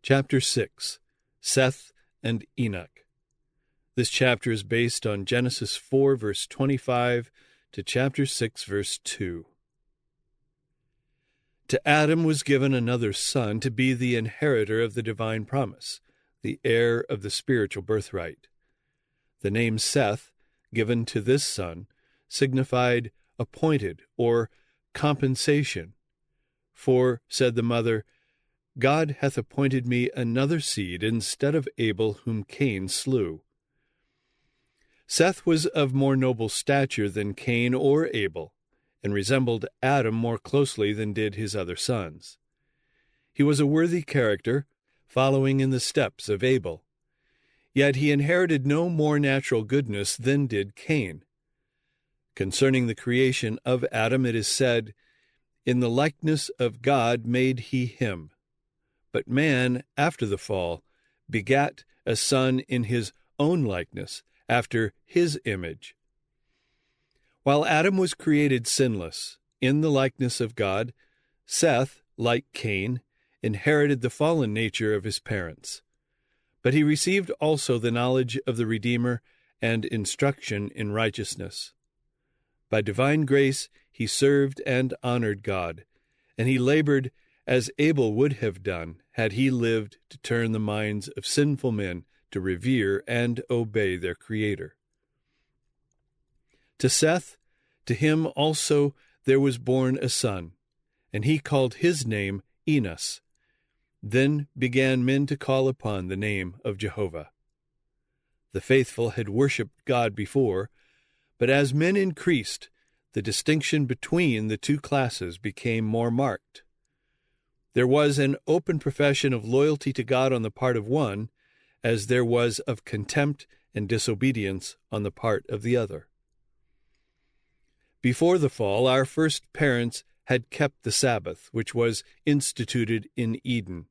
Chapter 6, Seth and Enoch. This chapter is based on Genesis 4, verse 25 to chapter 6, verse 2. To Adam was given another son to be the inheritor of the divine promise, the heir of the spiritual birthright. The name Seth, given to this son, signified appointed or compensation. For, said the mother, God hath appointed me another seed instead of Abel whom Cain slew. Seth was of more noble stature than Cain or Abel, and resembled Adam more closely than did his other sons. He was a worthy character, following in the steps of Abel. Yet he inherited no more natural goodness than did Cain. Concerning the creation of Adam it is said, In the likeness of God made he him. But man, after the fall, begat a son in his own likeness, after his image. While Adam was created sinless, in the likeness of God, Seth, like Cain, inherited the fallen nature of his parents. But he received also the knowledge of the Redeemer and instruction in righteousness. By divine grace he served and honored God, and he labored as Abel would have done had he lived to turn the minds of sinful men to revere and obey their Creator. To Seth, to him also there was born a son, and he called his name Enos. Then began men to call upon the name of Jehovah. The faithful had worshipped God before, but as men increased, the distinction between the two classes became more marked. There was an open profession of loyalty to God on the part of one, as there was of contempt and disobedience on the part of the other. Before the fall, our first parents had kept the Sabbath, which was instituted in Eden,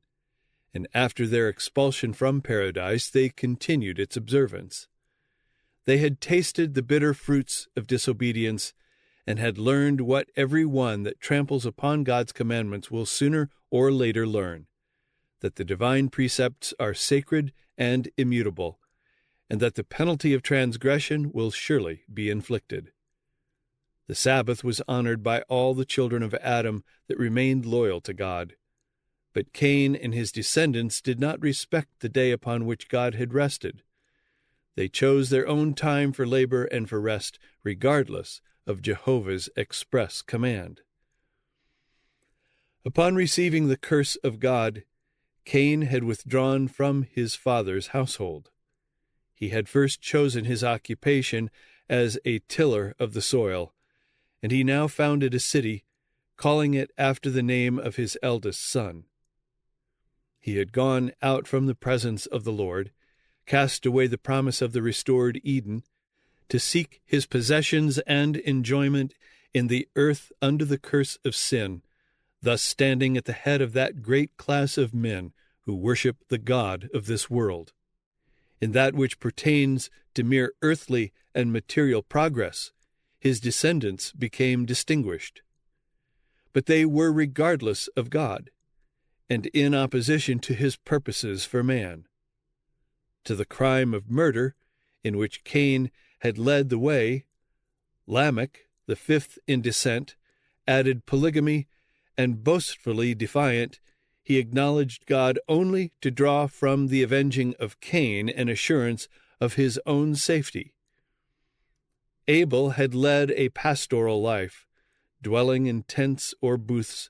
and after their expulsion from paradise, they continued its observance. They had tasted the bitter fruits of disobedience, and had learned what every one that tramples upon God's commandments will sooner or later learn, that the divine precepts are sacred and immutable, and that the penalty of transgression will surely be inflicted. The Sabbath was honored by all the children of Adam that remained loyal to God. But Cain and his descendants did not respect the day upon which God had rested. They chose their own time for labor and for rest, regardless of Jehovah's express command. Upon receiving the curse of God, Cain had withdrawn from his father's household. He had first chosen his occupation as a tiller of the soil, and he now founded a city, calling it after the name of his eldest son. He had gone out from the presence of the Lord, cast away the promise of the restored Eden, to seek his possessions and enjoyment in the earth under the curse of sin, thus standing at the head of that great class of men who worship the God of this world. In that which pertains to mere earthly and material progress, his descendants became distinguished. But they were regardless of God, and in opposition to his purposes for man. To the crime of murder, in which Cain had led the way, Lamech, the fifth in descent, added polygamy, and boastfully defiant, he acknowledged God only to draw from the avenging of Cain an assurance of his own safety. Abel had led a pastoral life, dwelling in tents or booths,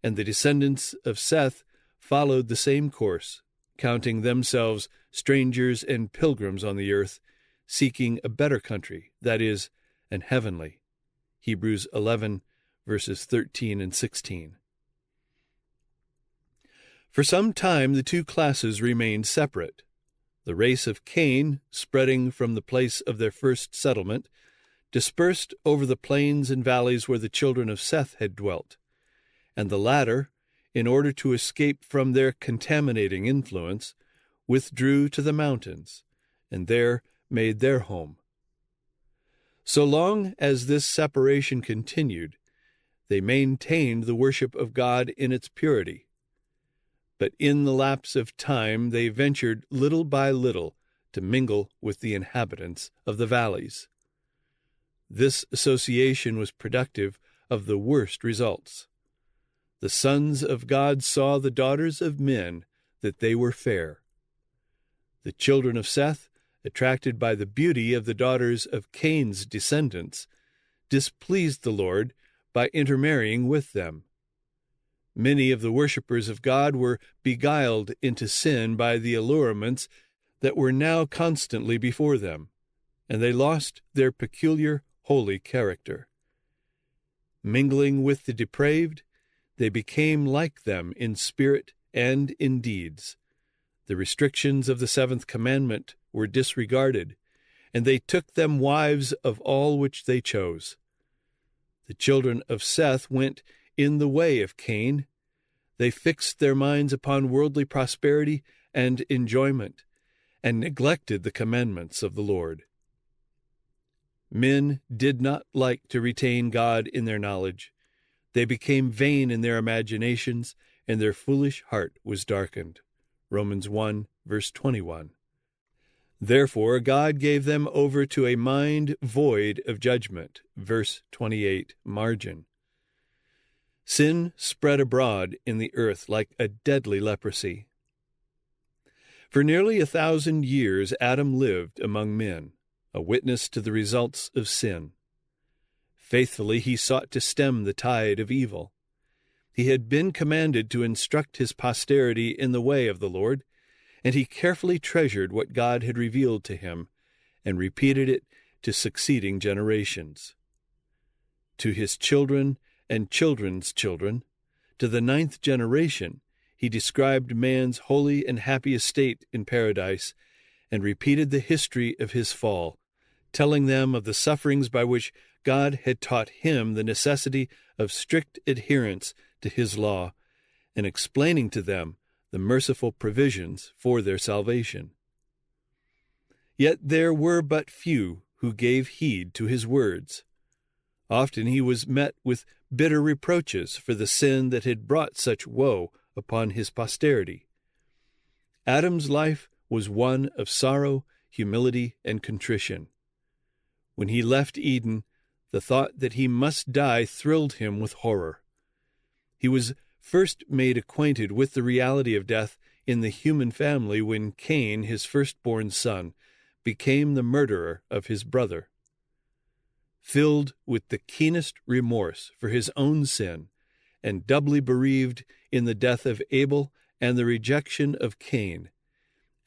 and the descendants of Seth followed the same course, counting themselves strangers and pilgrims on the earth, seeking a better country, that is, an heavenly. Hebrews 11, verses 13 and 16. For some time the two classes remained separate. The race of Cain, spreading from the place of their first settlement, dispersed over the plains and valleys where the children of Seth had dwelt, and the latter, in order to escape from their contaminating influence, withdrew to the mountains, and there made their home. So long as this separation continued, they maintained the worship of God in its purity. but in the lapse of time they ventured little by little to mingle with the inhabitants of the valleys. This association was productive of the worst results. The sons of God saw the daughters of men that they were fair. The children of Seth, attracted by the beauty of the daughters of Cain's descendants, displeased the Lord by intermarrying with them. Many of the worshippers of God were beguiled into sin by the allurements that were now constantly before them, and they lost their peculiar holy character. Mingling with the depraved, they became like them in spirit and in deeds. The restrictions of the seventh commandment were disregarded, and they took them wives of all which they chose. The children of Seth went in the way of Cain. They fixed their minds upon worldly prosperity and enjoyment, and neglected the commandments of the Lord. Men did not like to retain God in their knowledge. They became vain in their imaginations, and their foolish heart was darkened. Romans 1, verse 21. Therefore God gave them over to a mind void of judgment. Verse 28, margin. Sin spread abroad in the earth like a deadly leprosy. For nearly 1,000 years Adam lived among men, a witness to the results of sin. Faithfully he sought to stem the tide of evil. He had been commanded to instruct his posterity in the way of the Lord, and he carefully treasured what God had revealed to him, and repeated it to succeeding generations. To his children and children's children, to the 9th generation, he described man's holy and happy estate in paradise, and repeated the history of his fall, telling them of the sufferings by which God had taught him the necessity of strict adherence to his law, and explaining to them the merciful provisions for their salvation. Yet there were but few who gave heed to his words. Often he was met with bitter reproaches for the sin that had brought such woe upon his posterity. Adam's life was one of sorrow, humility, and contrition. When he left Eden, the thought that he must die thrilled him with horror. He was first made acquainted with the reality of death in the human family when Cain, his firstborn son, became the murderer of his brother. Filled with the keenest remorse for his own sin, and doubly bereaved in the death of Abel and the rejection of Cain,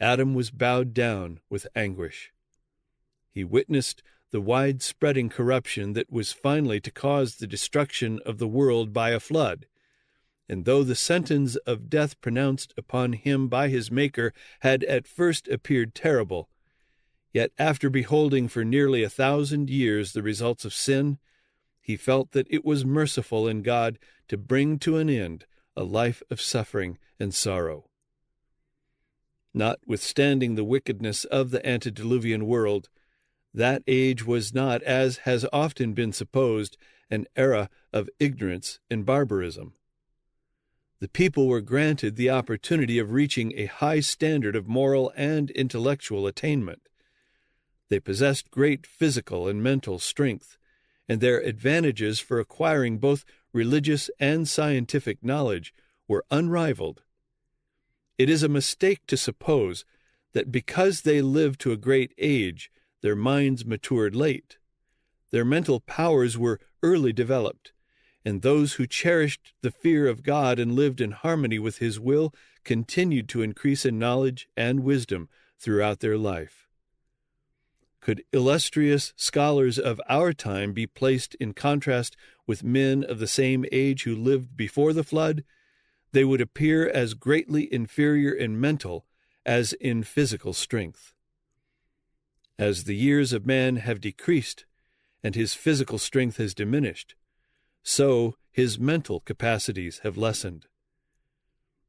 Adam was bowed down with anguish. He witnessed the wide-spreading corruption that was finally to cause the destruction of the world by a flood, and though the sentence of death pronounced upon him by his Maker had at first appeared terrible, yet after beholding for nearly 1,000 years the results of sin, he felt that it was merciful in God to bring to an end a life of suffering and sorrow. Notwithstanding the wickedness of the antediluvian world, that age was not, as has often been supposed, an era of ignorance and barbarism. The people were granted the opportunity of reaching a high standard of moral and intellectual attainment. They possessed great physical and mental strength, and their advantages for acquiring both religious and scientific knowledge were unrivaled. It is a mistake to suppose that because they lived to a great age, their minds matured late. Their mental powers were early developed, and those who cherished the fear of God and lived in harmony with his will continued to increase in knowledge and wisdom throughout their life. Could illustrious scholars of our time be placed in contrast with men of the same age who lived before the flood, they would appear as greatly inferior in mental as in physical strength. As the years of man have decreased, and his physical strength has diminished, so his mental capacities have lessened.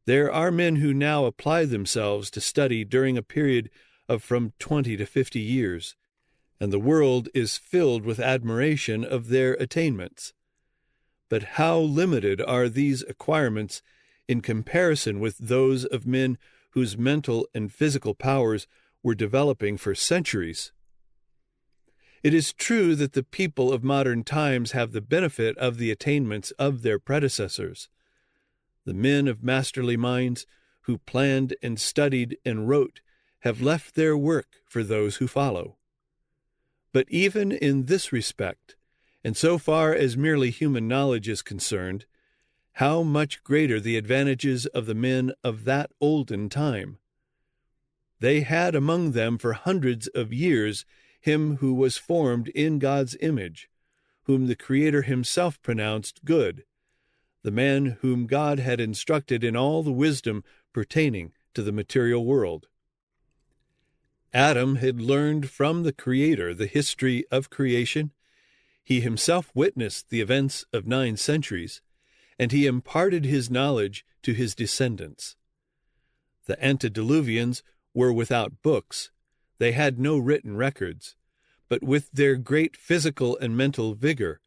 There are men who now apply themselves to study during a period of from 20 to 50 years, and the world is filled with admiration of their attainments. But how limited are these acquirements in comparison with those of men whose mental and physical powers were developing for centuries. It is true that the people of modern times have the benefit of the attainments of their predecessors. The men of masterly minds who planned and studied and wrote have left their work for those who follow. But even in this respect, and so far as merely human knowledge is concerned, how much greater the advantages of the men of that olden time! They had among them for hundreds of years him who was formed in God's image, whom the Creator himself pronounced good, the man whom God had instructed in all the wisdom pertaining to the material world. Adam had learned from the Creator the history of creation. He himself witnessed the events of 9 centuries, and he imparted his knowledge to his descendants. The antediluvians were without books. They had no written records, but with their great physical and mental vigor,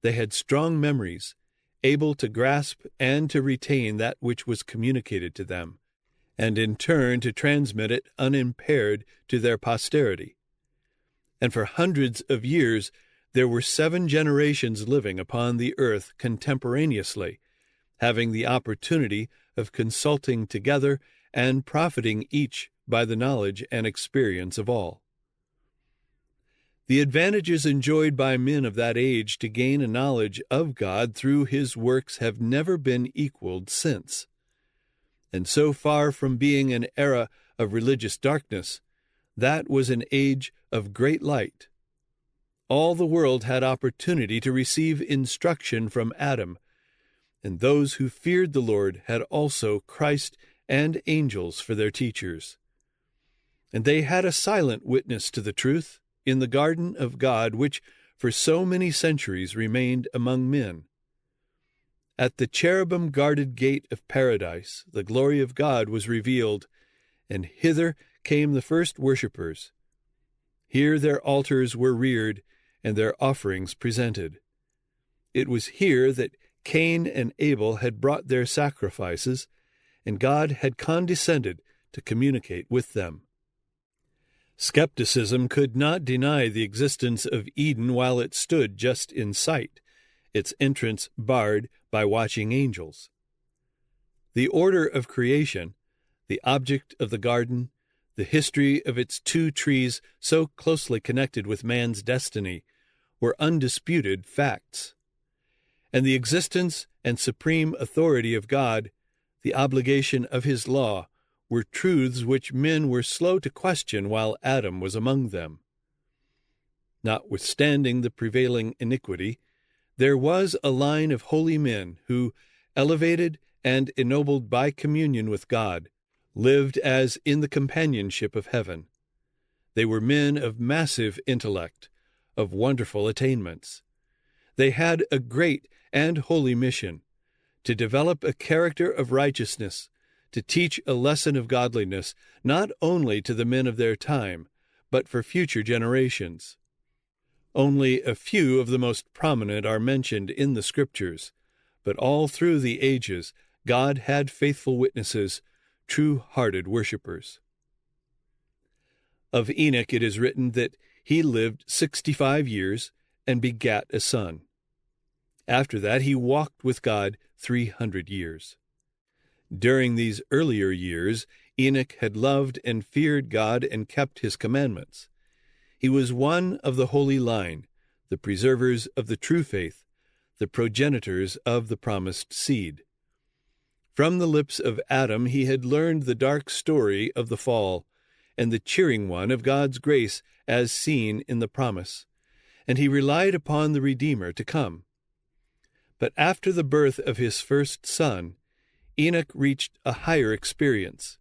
they had strong memories, able to grasp and to retain that which was communicated to them, and in turn to transmit it unimpaired to their posterity. And for hundreds of years there were 7 generations living upon the earth contemporaneously, having the opportunity of consulting together and profiting each by the knowledge and experience of all. The advantages enjoyed by men of that age to gain a knowledge of God through his works have never been equaled since. And so far from being an era of religious darkness, that was an age of great light. All the world had opportunity to receive instruction from Adam, and those who feared the Lord had also Christ and angels for their teachers. And they had a silent witness to the truth in the garden of God, which for so many centuries remained among men. At the cherubim-guarded gate of paradise, the glory of God was revealed, and hither came the first worshippers. Here their altars were reared, and their offerings presented. It was here that Cain and Abel had brought their sacrifices, and God had condescended to communicate with them. Skepticism could not deny the existence of Eden while it stood just in sight, its entrance barred by watching angels. The order of creation, the object of the garden, the history of its 2 trees so closely connected with man's destiny, were undisputed facts. And the existence and supreme authority of God, the obligation of his law, were truths which men were slow to question while Adam was among them. Notwithstanding the prevailing iniquity, there was a line of holy men who, elevated and ennobled by communion with God, lived as in the companionship of heaven. They were men of massive intellect, of wonderful attainments. They had a great and holy mission, to develop a character of righteousness, to teach a lesson of godliness, not only to the men of their time, but for future generations. Only a few of the most prominent are mentioned in the Scriptures, but all through the ages God had faithful witnesses, true-hearted worshippers. Of Enoch it is written that he lived 65 years and begat a son. After that he walked with God 300 years. During these earlier years, Enoch had loved and feared God and kept his commandments. He was one of the holy line, the preservers of the true faith, the progenitors of the promised seed. From the lips of Adam he had learned the dark story of the fall, and the cheering one of God's grace as seen in the promise, and he relied upon the Redeemer to come. But after the birth of his first son, Enoch reached a higher experience.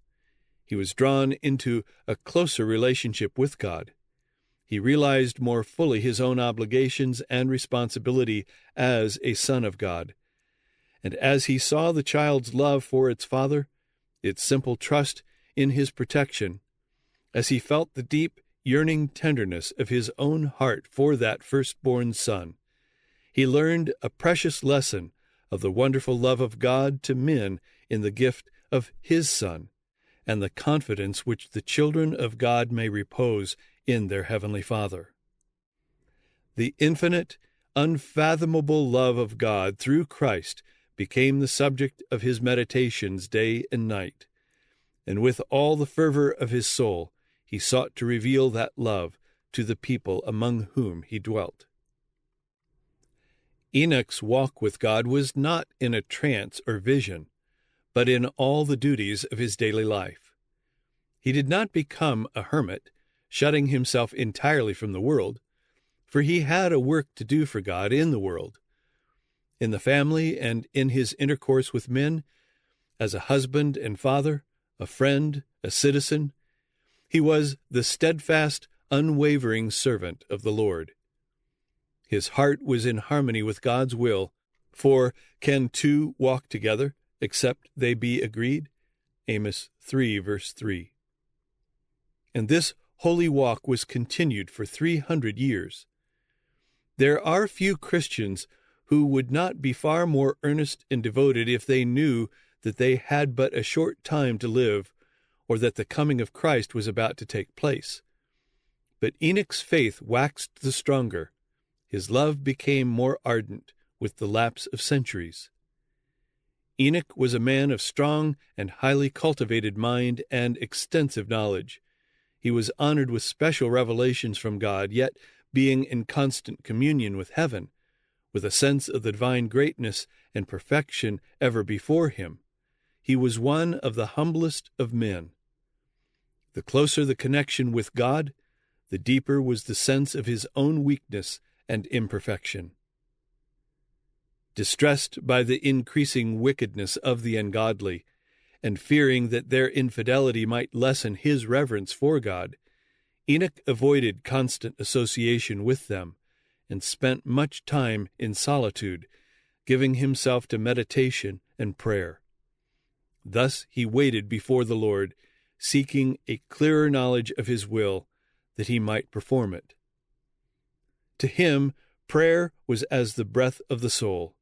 He was drawn into a closer relationship with God. He realized more fully his own obligations and responsibility as a son of God. And as he saw the child's love for its father, its simple trust in his protection, as he felt the deep, yearning tenderness of his own heart for that firstborn son, he learned a precious lesson of the wonderful love of God to men in the gift of his Son, and the confidence which the children of God may repose in their Heavenly Father. The infinite, unfathomable love of God through Christ became the subject of his meditations day and night, and with all the fervor of his soul he sought to reveal that love to the people among whom he dwelt. Enoch's walk with God was not in a trance or vision, but in all the duties of his daily life. He did not become a hermit, shutting himself entirely from the world, for he had a work to do for God in the world. In the family and in his intercourse with men, as a husband and father, a friend, a citizen, he was the steadfast, unwavering servant of the Lord. His heart was in harmony with God's will, for can two walk together except they be agreed? Amos 3, verse 3. And this holy walk was continued for 300 years. There are few Christians who would not be far more earnest and devoted if they knew that they had but a short time to live, or that the coming of Christ was about to take place. But Enoch's faith waxed the stronger. His love became more ardent with the lapse of centuries. Enoch was a man of strong and highly cultivated mind and extensive knowledge. He was honored with special revelations from God, yet being in constant communion with heaven, with a sense of the divine greatness and perfection ever before him. He was one of the humblest of men. The closer the connection with God, the deeper was the sense of his own weakness and imperfection. Distressed by the increasing wickedness of the ungodly, and fearing that their infidelity might lessen his reverence for God, Enoch avoided constant association with them, and spent much time in solitude, giving himself to meditation and prayer. Thus he waited before the Lord, seeking a clearer knowledge of his will, that he might perform it. To him, prayer was as the breath of the soul.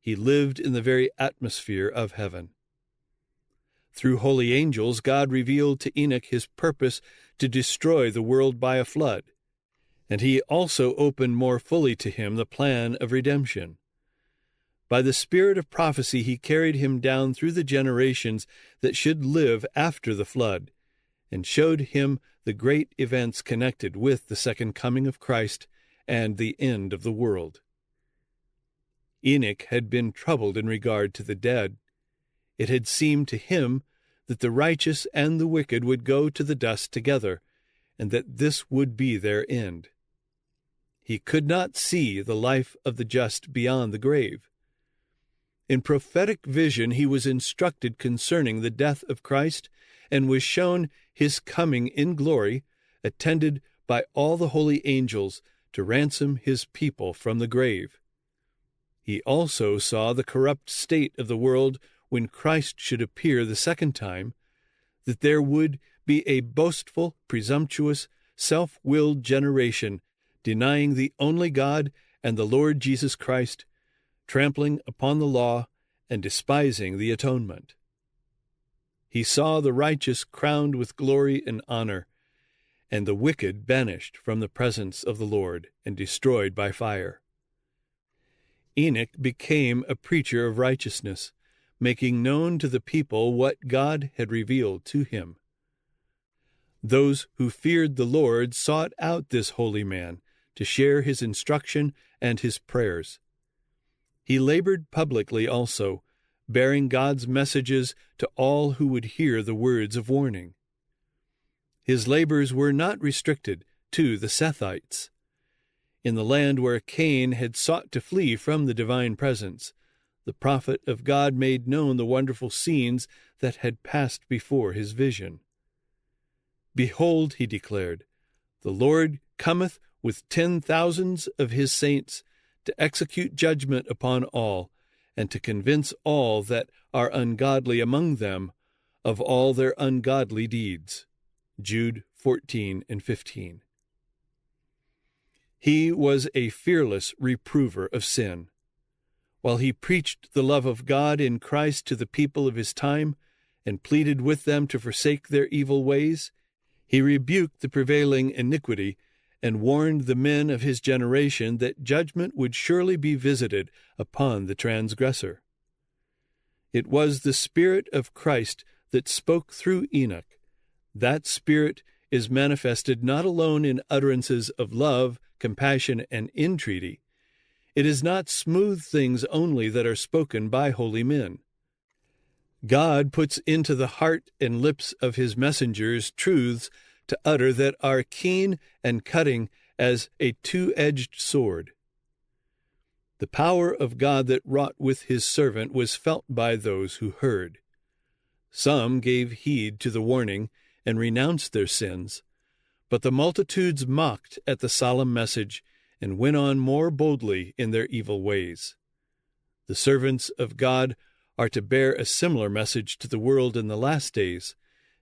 He lived in the very atmosphere of heaven. Through holy angels, God revealed to Enoch his purpose to destroy the world by a flood, and he also opened more fully to him the plan of redemption. By the spirit of prophecy he carried him down through the generations that should live after the flood, and showed him the great events connected with the second coming of Christ and the end of the world. Enoch had been troubled in regard to the dead. It had seemed to him that the righteous and the wicked would go to the dust together, and that this would be their end. He could not see the life of the just beyond the grave. In prophetic vision he was instructed concerning the death of Christ, and was shown his coming in glory, attended by all the holy angels, to ransom his people from the grave. He also saw the corrupt state of the world when Christ should appear the second time, that there would be a boastful, presumptuous, self-willed generation, denying the only God and the Lord Jesus Christ, trampling upon the law and despising the atonement. He saw the righteous crowned with glory and honor, and the wicked banished from the presence of the Lord and destroyed by fire. Enoch became a preacher of righteousness, making known to the people what God had revealed to him. Those who feared the Lord sought out this holy man to share his instruction and his prayers. He labored publicly also, bearing God's messages to all who would hear the words of warning. His labors were not restricted to the Sethites. In the land where Cain had sought to flee from the divine presence, the prophet of God made known the wonderful scenes that had passed before his vision. "Behold," he declared, "the Lord cometh with 10,000s of his saints to execute judgment upon all, and to convince all that are ungodly among them of all their ungodly deeds." Jude 14 and 15. He was a fearless reprover of sin. while he preached the love of God in Christ to the people of his time and pleaded with them to forsake their evil ways, he rebuked the prevailing iniquity and warned the men of his generation that judgment would surely be visited upon the transgressor. It was the Spirit of Christ that spoke through Enoch. That Spirit is manifested not alone in utterances of love, compassion, and entreaty. It is not smooth things only that are spoken by holy men. God puts into the heart and lips of his messengers truths to utter that are keen and cutting as a two-edged sword. The power of God that wrought with his servant was felt by those who heard. Some gave heed to the warning and renounced their sins, but the multitudes mocked at the solemn message and went on more boldly in their evil ways. The servants of God are to bear a similar message to the world in the last days,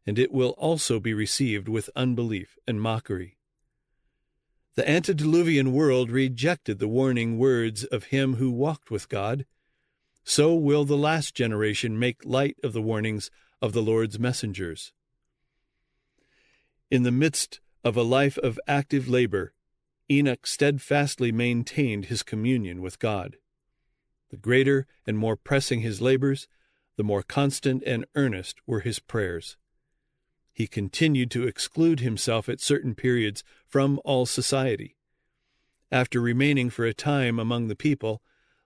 and it will also be received with unbelief and mockery. The antediluvian world rejected the warning words of him who walked with God. So will the last generation make light of the warnings of the Lord's messengers. In the midst of a life of active labor, Enoch steadfastly maintained his communion with God. The greater and more pressing his labors, the more constant and earnest were his prayers. He continued to exclude himself at certain periods from all society. After remaining for a time among the people,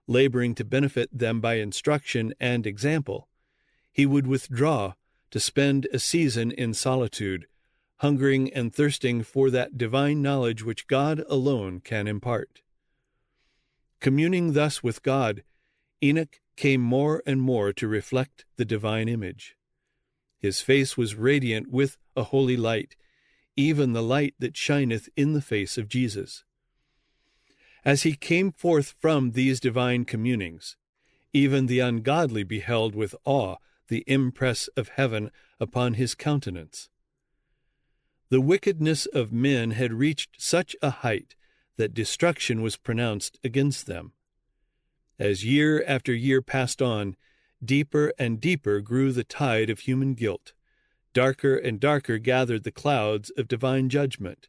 laboring to benefit them by instruction and example, he would withdraw to spend a season in solitude, hungering and thirsting for that divine knowledge which God alone can impart. Communing thus with God, Enoch came more and more to reflect the divine image. His face was radiant with a holy light, even the light that shineth in the face of Jesus. As he came forth from these divine communings, even the ungodly beheld with awe the impress of heaven upon his countenance. The wickedness of men had reached such a height that destruction was pronounced against them. As year after year passed on, deeper and deeper grew the tide of human guilt. Darker and darker gathered the clouds of divine judgment.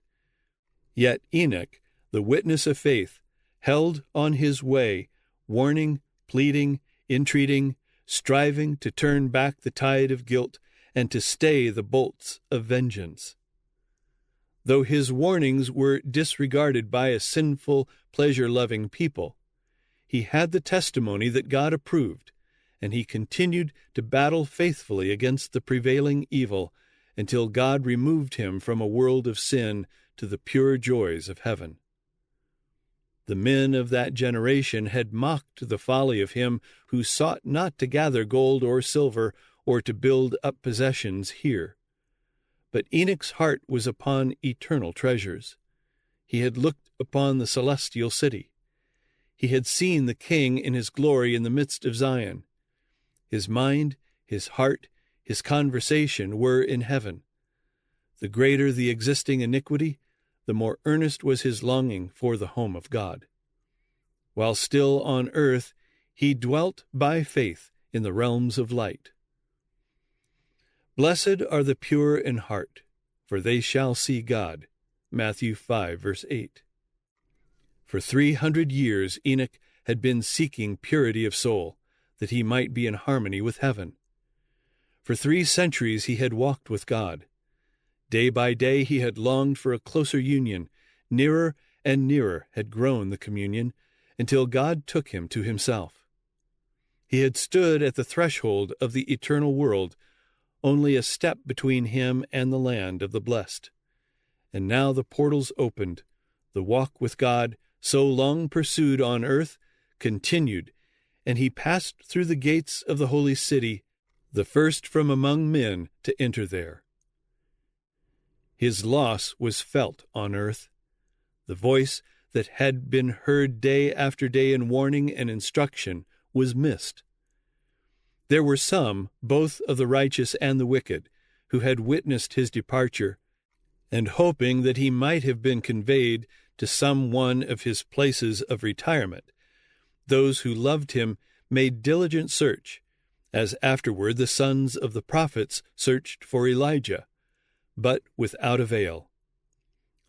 Yet Enoch, the witness of faith, held on his way, warning, pleading, entreating, striving to turn back the tide of guilt and to stay the bolts of vengeance. Though his warnings were disregarded by a sinful, pleasure-loving people, he had the testimony that God approved, and he continued to battle faithfully against the prevailing evil until God removed him from a world of sin to the pure joys of heaven. The men of that generation had mocked the folly of him who sought not to gather gold or silver or to build up possessions here. But Enoch's heart was upon eternal treasures. He had looked upon the celestial city. He had seen the King in his glory in the midst of Zion. His mind, his heart, his conversation were in heaven. The greater the existing iniquity, the more earnest was his longing for the home of God. While still on earth, he dwelt by faith in the realms of light. Blessed are the pure in heart, for they shall see God. Matthew 5, verse 8. For 300 years Enoch had been seeking purity of soul, that he might be in harmony with heaven. For 3 centuries he had walked with God. Day by day he had longed for a closer union. Nearer and nearer had grown the communion, until God took him to himself. He had stood at the threshold of the eternal world, only a step between him and the land of the blessed. And now the portals opened. The walk with God, so long pursued on earth, continued, and he passed through the gates of the holy city, the first from among men to enter there. His loss was felt on earth. The voice that had been heard day after day in warning and instruction was missed. There were some, both of the righteous and the wicked, who had witnessed his departure, and hoping that he might have been conveyed to some one of his places of retirement, those who loved him made diligent search, as afterward the sons of the prophets searched for Elijah, but without avail.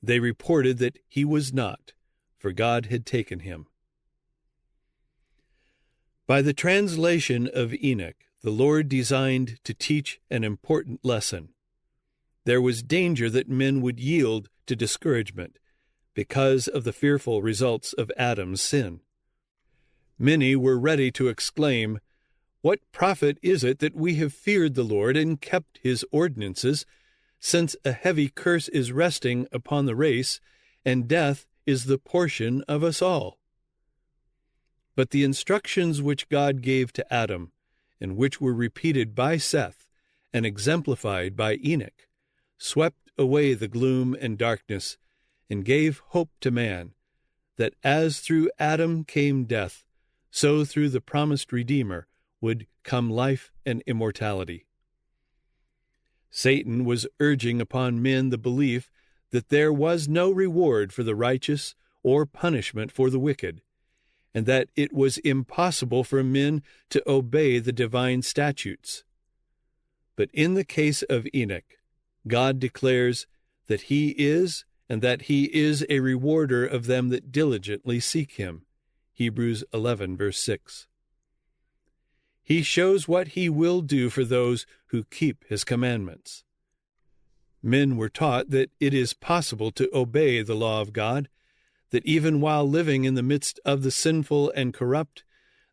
They reported that he was not, for God had taken him. By the translation of Enoch, the Lord designed to teach an important lesson. There was danger that men would yield to discouragement because of the fearful results of Adam's sin. Many were ready to exclaim, "What profit is it that we have feared the Lord and kept his ordinances, since a heavy curse is resting upon the race, and death is the portion of us all?" But the instructions which God gave to Adam, and which were repeated by Seth and exemplified by Enoch, swept away the gloom and darkness, and gave hope to man, that as through Adam came death, so through the promised Redeemer would come life and immortality. Satan was urging upon men the belief that there was no reward for the righteous or punishment for the wicked, and that it was impossible for men to obey the divine statutes. But in the case of Enoch, God declares that he is, and that he is a rewarder of them that diligently seek him. Hebrews 11, verse 6. He shows what he will do for those who keep his commandments. Men were taught that it is possible to obey the law of God, that even while living in the midst of the sinful and corrupt,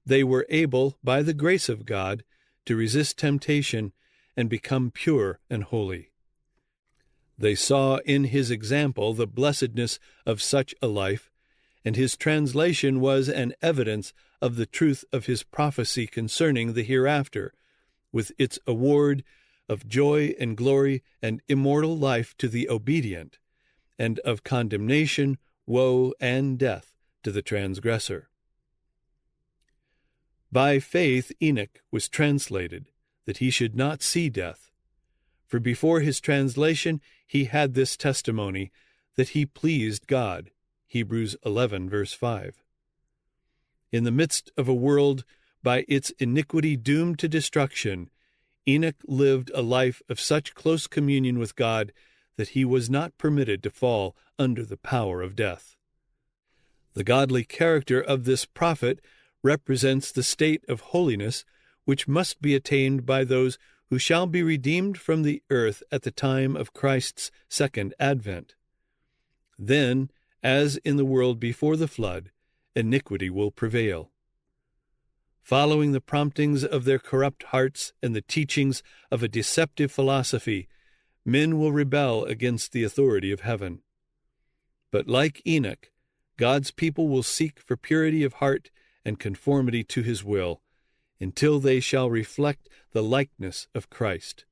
they were able, by the grace of God, to resist temptation and become pure and holy. They saw in his example the blessedness of such a life, and his translation was an evidence of the truth of his prophecy concerning the hereafter, with its award of joy and glory and immortal life to the obedient, and of condemnation, woe, and death to the transgressor. By faith Enoch was translated, that he should not see death. For before his translation he had this testimony, that he pleased God. Hebrews 11, verse 5. In the midst of a world by its iniquity doomed to destruction, Enoch lived a life of such close communion with God that he was not permitted to fall under the power of death. The godly character of this prophet represents the state of holiness which must be attained by those who shall be redeemed from the earth at the time of Christ's second advent. Then, as in the world before the flood, iniquity will prevail. Following the promptings of their corrupt hearts and the teachings of a deceptive philosophy, men will rebel against the authority of heaven. But like Enoch, God's people will seek for purity of heart and conformity to his will, until they shall reflect the likeness of Christ.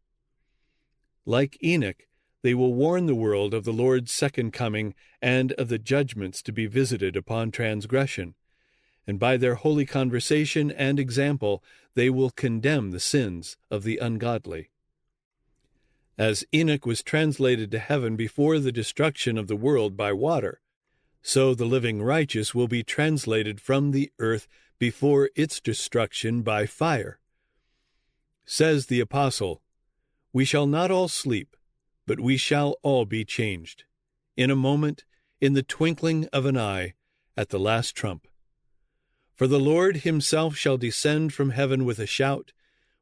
Like Enoch, they will warn the world of the Lord's second coming and of the judgments to be visited upon transgression, and by their holy conversation and example they will condemn the sins of the ungodly. As Enoch was translated to heaven before the destruction of the world by water, so the living righteous will be translated from the earth before its destruction by fire. Says the apostle, "We shall not all sleep, but we shall all be changed, in a moment, in the twinkling of an eye, at the last trump. For the Lord himself shall descend from heaven with a shout,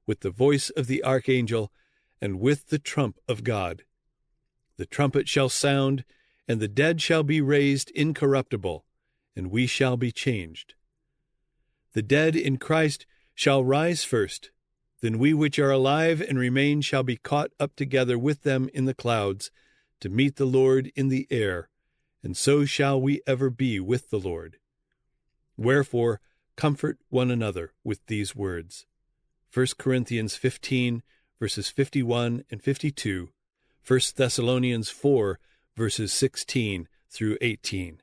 with the voice of the archangel, and with the trump of God. The trumpet shall sound, and the dead shall be raised incorruptible, and we shall be changed. The dead in Christ shall rise first, then we which are alive and remain shall be caught up together with them in the clouds, to meet the Lord in the air, and so shall we ever be with the Lord. Wherefore, comfort one another with these words." 1 Corinthians 15, verses 51 and 52, 1 Thessalonians 4, verses 16 through 18.